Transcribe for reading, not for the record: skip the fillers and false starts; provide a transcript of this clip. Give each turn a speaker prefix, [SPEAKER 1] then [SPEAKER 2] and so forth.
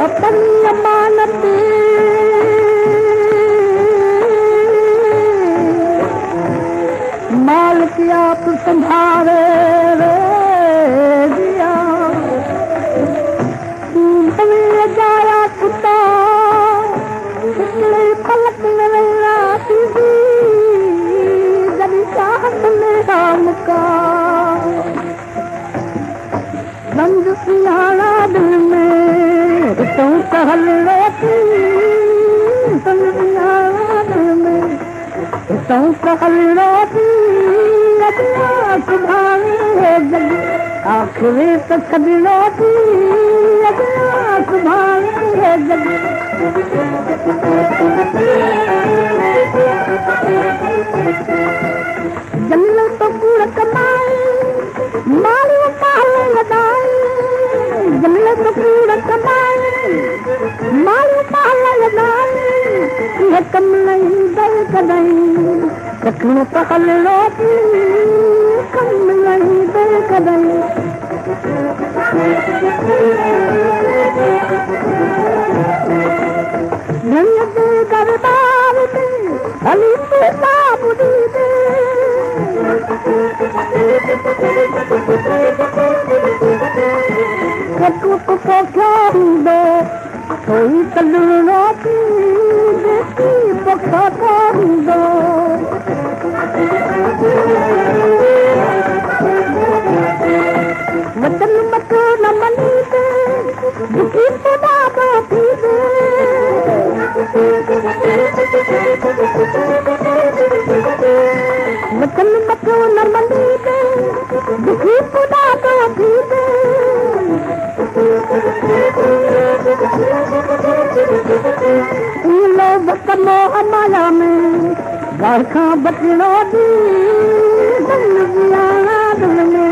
[SPEAKER 1] अपनी अमानत मालिक आप संभाले रे दिया जाया कुत्ता फलक में राती जब चाहत में राम का रंग सियाना दिल में तू सहल रोती रंग सियाना दिल में तू सहल रोती सुभाणे जग आखिरी तो छॾी रोती सुभाणे जग जंगल तो कूड़ कमाए मारू पाल लॻाए जंगल तो कूड़ कमाए मारू पाल लॻाए इहे कम न ईंदड़ कॾहिं रखणो पहल रोटी कम न ईंदड़ कॾहिं दरबार में हली ॿुधी दे हूंदो कोई तलू रोटी पोखा हूंदो वचन मथो न मनी दे दुखी खुदा तो थी दे वचन मथो न मनी दे दुखी खुदा तो थी दे लो वक्त मोह माया में घर खां बचणो दी दिल में